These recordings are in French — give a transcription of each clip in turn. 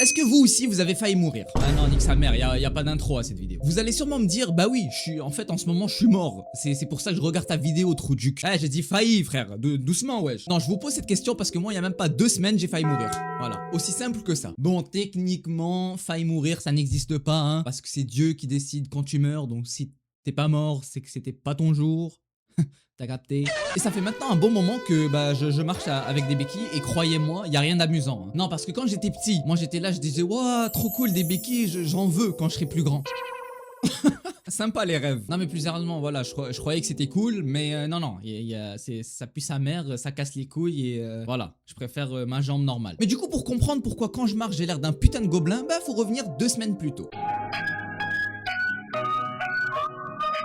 Est-ce que vous aussi vous avez failli mourir? Ah non, nique sa mère, y a pas d'intro à cette vidéo. Vous allez sûrement me dire, bah oui, en fait en ce moment je suis mort. C'est pour ça que je regarde ta vidéo, trou du cul. Eh, j'ai dit failli, frère, doucement, wesh. Non, je vous pose cette question parce que moi, il y a même pas 2 semaines, j'ai failli mourir. Voilà, aussi simple que ça. Bon, techniquement, failli mourir, ça n'existe pas, hein, parce que c'est Dieu qui décide quand tu meurs. Donc si t'es pas mort, c'est que c'était pas ton jour. T'as capté? Et ça fait maintenant un bon moment que bah, je marche avec des béquilles et croyez-moi, il y a rien d'amusant. Hein. Non, parce que quand j'étais petit, moi j'étais là, je disais waouh, trop cool des béquilles, j'en veux quand je serai plus grand. Sympa les rêves. Non mais plus sérieusement, voilà, je croyais que c'était cool, mais non, ça pue sa mère, ça casse les couilles et voilà, je préfère ma jambe normale. Mais du coup, pour comprendre pourquoi quand je marche j'ai l'air d'un putain de gobelin, bah faut revenir 2 semaines plus tôt.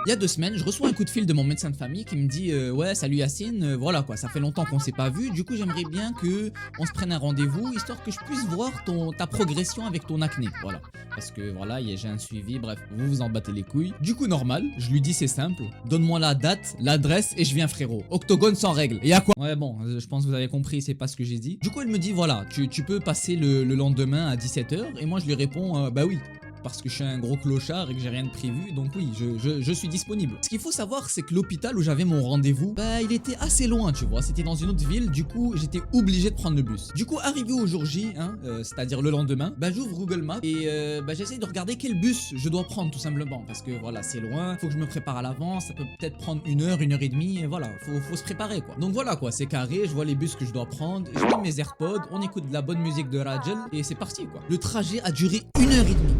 Il y a 2 semaines, je reçois un coup de fil de mon médecin de famille qui me dit ouais, salut Yacine, voilà quoi, ça fait longtemps qu'on s'est pas vu, du coup j'aimerais bien que on se prenne un rendez-vous histoire que je puisse voir ta progression avec ton acné, voilà. Parce que voilà, j'ai un suivi, bref, vous vous en battez les couilles. Du coup normal, je lui dis c'est simple, donne-moi la date, l'adresse et je viens frérot. Octogone sans règle. Et à quoi? Ouais bon, je pense que vous avez compris, c'est pas ce que j'ai dit. Du coup elle me dit voilà, tu peux passer le lendemain à 17 h et moi je lui réponds bah oui. Parce que je suis un gros clochard et que j'ai rien de prévu, donc oui, je suis disponible. Ce qu'il faut savoir, c'est que l'hôpital où j'avais mon rendez-vous, bah il était assez loin, tu vois, c'était dans une autre ville, du coup j'étais obligé de prendre le bus. Du coup, arrivé au jour J, hein, c'est-à-dire le lendemain, bah j'ouvre Google Maps et bah j'essaye de regarder quel bus je dois prendre tout simplement, parce que voilà, c'est loin, faut que je me prépare à l'avance, ça peut peut-être prendre 1 heure, 1 heure et demie, et voilà, faut se préparer quoi. Donc voilà quoi, c'est carré, je vois les bus que je dois prendre, je mets mes AirPods, on écoute de la bonne musique de Rajel et c'est parti quoi. Le trajet a duré 1 heure et demie.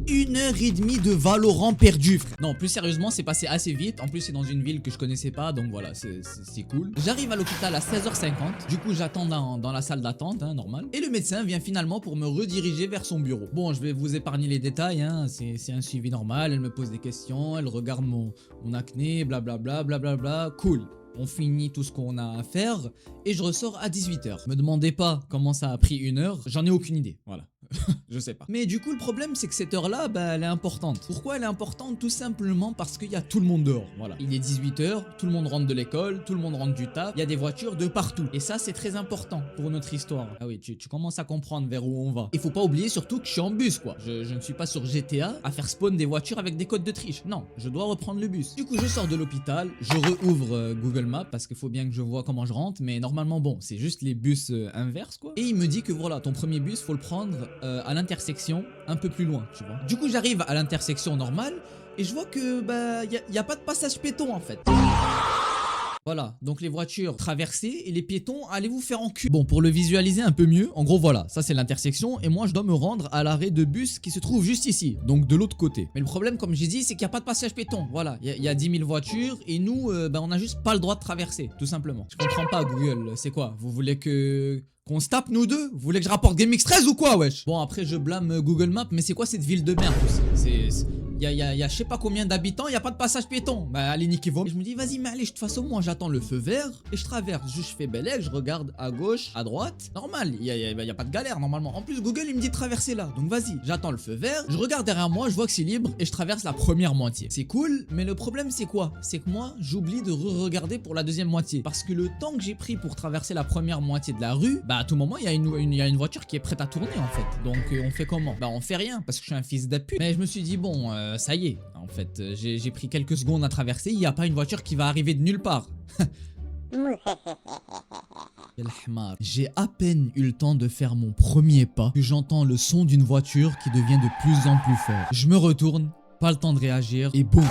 1 heure et demie de Valorant perdu, frère. Non, plus sérieusement, c'est passé assez vite. En plus, c'est dans une ville que je connaissais pas, donc voilà, c'est cool. J'arrive à l'hôpital à 16 h 50. Du coup, j'attends dans la salle d'attente, hein, normal. Et le médecin vient finalement pour me rediriger vers son bureau. Bon, je vais vous épargner les détails, hein. C'est un suivi normal. Elle me pose des questions, elle regarde mon acné, blablabla, blablabla. Cool. On finit tout ce qu'on a à faire et je ressors à 18 h. Me demandez pas comment ça a pris 1 heure, j'en ai aucune idée, voilà. Je sais pas. Mais du coup le problème c'est que cette heure là bah elle est importante. Pourquoi elle est importante? Tout simplement parce qu'il y a tout le monde dehors, voilà. Il est 18 h, tout le monde rentre de l'école, tout le monde rentre du taf, il y a des voitures de partout. Et ça c'est très important pour notre histoire. Ah oui, tu commences à comprendre vers où on va. Il faut pas oublier surtout que je suis en bus quoi. Je ne suis pas sur GTA à faire spawn des voitures avec des codes de triche. Non, je dois reprendre le bus. Du coup je sors de l'hôpital, je rouvre Google Maps parce qu'il faut bien que je vois comment je rentre. Mais normalement bon, c'est juste les bus inverses quoi. Et il me dit que voilà, ton premier bus faut le prendre à l'intersection un peu plus loin, tu vois. Du coup j'arrive à l'intersection normale et je vois que bah y a pas de passage piéton en fait. Voilà, donc les voitures traversées et les piétons, allez vous faire en cul. Bon, pour le visualiser un peu mieux, en gros voilà, ça c'est l'intersection et moi je dois me rendre à l'arrêt de bus qui se trouve juste ici, donc de l'autre côté. Mais le problème comme j'ai dit, c'est qu'il n'y a pas de passage piéton, voilà, il y a 10 000 voitures et nous, bah, on a juste pas le droit de traverser, tout simplement. Je comprends pas Google, c'est quoi? Vous voulez qu'on se tape nous deux? Vous voulez que je rapporte GameX 13 ou quoi wesh? Bon après je blâme Google Maps, mais c'est quoi cette ville de merde aussi? Il y a je sais pas combien d'habitants, il y a pas de passage piéton. Bah allez niquez-vous. Je me dis vas-y mais allez, de toute façon moi j'attends le feu vert et je traverse. Je fais bel air, je regarde à gauche, à droite. Normal, il y a pas de galère normalement. En plus Google il me dit de traverser là. Donc vas-y, j'attends le feu vert, je regarde derrière moi, je vois que c'est libre et je traverse la première moitié. C'est cool, mais le problème c'est quoi? C'est que moi j'oublie de regarder pour la deuxième moitié. Parce que le temps que j'ai pris pour traverser la première moitié de la rue, bah à tout moment il y a une voiture qui est prête à tourner en fait. Donc on fait comment? Bah on fait rien parce que je suis un fils de pute. Mais je me suis dit bon, ça y est. En fait, j'ai pris quelques secondes à traverser, il n'y a pas une voiture qui va arriver de nulle part. J'ai à peine eu le temps de faire mon premier pas que j'entends le son d'une voiture qui devient de plus en plus fort. Je me retourne, pas le temps de réagir et boum!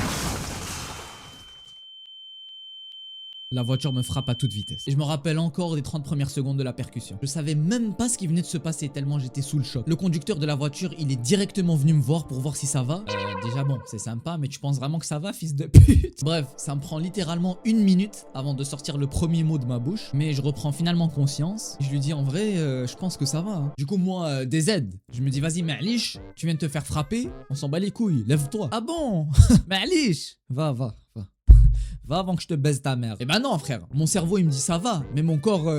La voiture me frappe à toute vitesse. Et je me rappelle encore des 30 premières secondes de la percussion. Je savais même pas ce qui venait de se passer tellement j'étais sous le choc. Le conducteur de la voiture, il est directement venu me voir pour voir si ça va. Déjà bon, c'est sympa, mais tu penses vraiment que ça va, fils de pute? Bref, ça me prend littéralement 1 minute avant de sortir le premier mot de ma bouche. Mais je reprends finalement conscience. Je lui dis en vrai, je pense que ça va. Hein. Du coup, moi, des aides. Je me dis vas-y, Ma'lich, tu viens de te faire frapper. On s'en bat les couilles, lève-toi. Ah bon? Ma'lich, va. Va avant que je te baise ta mère. Et bah non frère, mon cerveau il me dit ça va, mais mon corps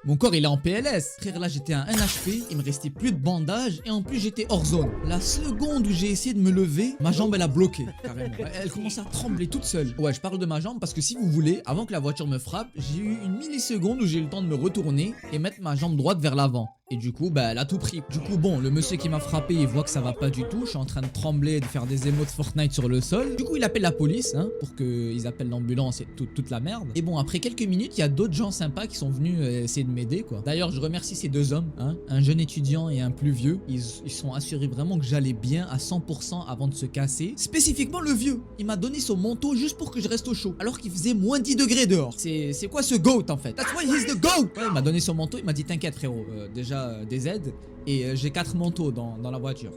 mon corps il est en PLS. Frère là j'étais à 1 HP, il me restait plus de bandage et en plus j'étais hors zone. La seconde où j'ai essayé de me lever, ma jambe elle a bloqué carrément. Elle commençait à trembler toute seule. Ouais, je parle de ma jambe parce que si vous voulez, avant que la voiture me frappe, j'ai eu 1 milliseconde où j'ai eu le temps de me retourner et mettre ma jambe droite vers l'avant. Et du coup, bah, elle a tout pris. Du coup, bon, le monsieur qui m'a frappé, il voit que ça va pas du tout. Je suis en train de trembler, de faire des émotes Fortnite sur le sol. Du coup, il appelle la police, hein, pour qu'ils appellent l'ambulance et toute la merde. Et bon, après quelques minutes, il y a d'autres gens sympas qui sont venus essayer de m'aider, quoi. D'ailleurs, je remercie ces deux hommes, hein, un jeune étudiant et un plus vieux. Ils sont assurés vraiment que j'allais bien à 100% avant de se casser. Spécifiquement le vieux. Il m'a donné son manteau juste pour que je reste au chaud. Alors qu'il faisait moins 10 degrés dehors. C'est quoi ce goat en fait? That's why he's the goat! Ouais, il m'a donné son manteau, il m'a dit t'inquiète frérot, déjà des aides et j'ai 4 manteaux dans la voiture.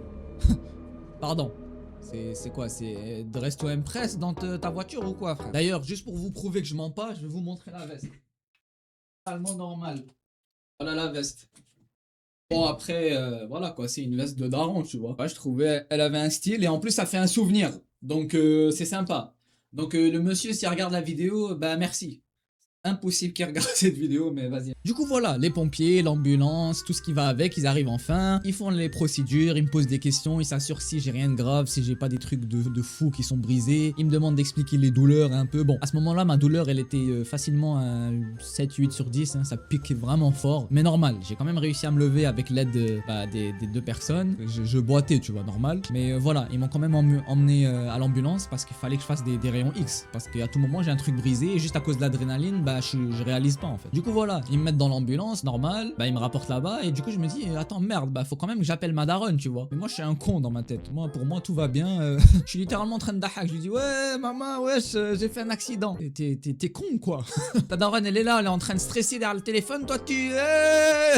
Pardon. C'est quoi? C'est de resto impress dans ta voiture ou quoi frère? D'ailleurs, juste pour vous prouver que je mens pas, je vais vous montrer la veste. Totalement normal. Voilà la veste. Bon après, voilà quoi, c'est une veste de daron tu vois. Ouais, je trouvais, elle avait un style et en plus ça fait un souvenir. Donc c'est sympa. Donc le monsieur s'il regarde la vidéo, bah merci. Impossible qu'il regarde cette vidéo, mais vas-y. Du coup, voilà, les pompiers, l'ambulance, tout ce qui va avec, ils arrivent enfin, ils font les procédures, ils me posent des questions, ils s'assurent si j'ai rien de grave, si j'ai pas des trucs de fou qui sont brisés, ils me demandent d'expliquer les douleurs un peu. Bon, à ce moment-là, ma douleur, elle était facilement à 7-8 sur 10, hein, ça piquait vraiment fort, mais normal. J'ai quand même réussi à me lever avec l'aide des deux personnes. Je boitais, tu vois, normal. Mais voilà, ils m'ont quand même emmené à l'ambulance parce qu'il fallait que je fasse des rayons X. Parce qu'à tout moment, j'ai un truc brisé et juste à cause de l'adrénaline, bah je réalise pas en fait. Du coup voilà, ils me mettent dans l'ambulance, normal, bah ils me rapportent là-bas et du coup je me dis attends merde, bah faut quand même que j'appelle ma daronne tu vois. Mais moi je suis un con dans ma tête, pour moi tout va bien, je suis littéralement en train de dahak, je lui dis ouais maman wesh j'ai fait un accident. T'es con quoi. Ta daronne elle est là, elle est en train de stresser derrière le téléphone, toi tu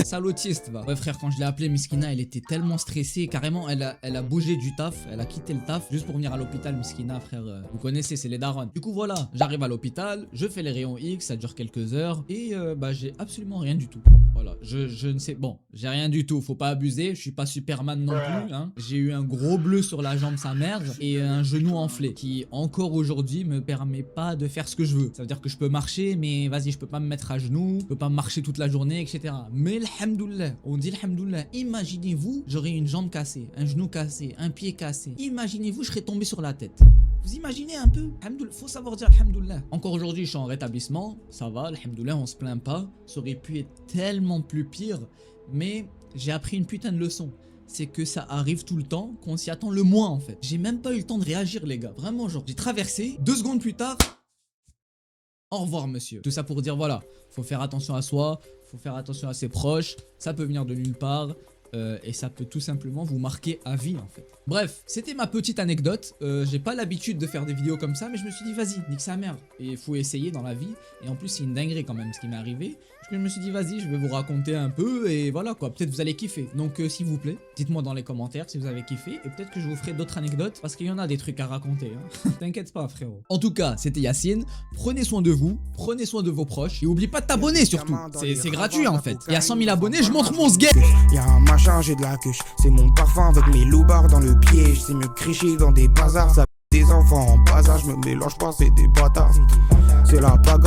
sale autiste va. Ouais frère, quand je l'ai appelée Miskina elle était tellement stressée, carrément elle a bougé du taf, elle a quitté le taf juste pour venir à l'hôpital. Miskina frère, vous connaissez c'est les darons. Du coup voilà, j'arrive à l'hôpital, je fais les rayons X, ça dure quelques heures et bah j'ai absolument rien du tout. Voilà, je ne sais, bon, j'ai rien du tout, faut pas abuser, je suis pas Superman non plus, hein. J'ai eu un gros bleu sur la jambe sa mère et un genou enflé qui encore aujourd'hui me permet pas de faire ce que je veux. Ça veut dire que je peux marcher mais vas-y, je peux pas me mettre à genoux, je peux pas marcher toute la journée, etc. Mais alhamdoulilah, on dit alhamdoulilah, imaginez-vous, j'aurais une jambe cassée, un genou cassé, un pied cassé, imaginez-vous, je serais tombé sur la tête. Vous imaginez un peu? Faut savoir dire alhamdoulilah. Encore aujourd'hui, je suis en rétablissement, ça va, alhamdoulilah, on se plaint pas. Ça aurait pu être tellement plus pire, mais j'ai appris une putain de leçon. C'est que ça arrive tout le temps, qu'on s'y attend le moins en fait. J'ai même pas eu le temps de réagir les gars, vraiment genre, j'ai traversé, 2 secondes plus tard, au revoir monsieur. Tout ça pour dire voilà, faut faire attention à soi, faut faire attention à ses proches, ça peut venir de nulle part. Et ça peut tout simplement vous marquer à vie en fait. Bref, c'était ma petite anecdote. J'ai pas l'habitude de faire des vidéos comme ça, mais je me suis dit vas-y, nique sa mère. Et il faut essayer dans la vie. Et en plus c'est une dinguerie quand même ce qui m'est arrivé. Je me suis dit vas-y, je vais vous raconter un peu et voilà quoi, peut-être vous allez kiffer. Donc s'il vous plaît, dites-moi dans les commentaires si vous avez kiffé et peut-être que je vous ferai d'autres anecdotes parce qu'il y en a des trucs à raconter, hein. T'inquiète pas frérot. En tout cas, c'était Yacine. Prenez soin de vous, prenez soin de vos proches et n'oubliez pas de t'abonner surtout. C'est gratuit en fait. Il y a 100 000 abonnés, je montre mon sgay. Y'a un machin, j'ai de la cuche. C'est mon parfum avec mes loupards dans le pied. C'est mieux cricher dans des bazars. Ça des enfants en bas âge, me mélange pas, c'est des bâtards. C'est la bagarre.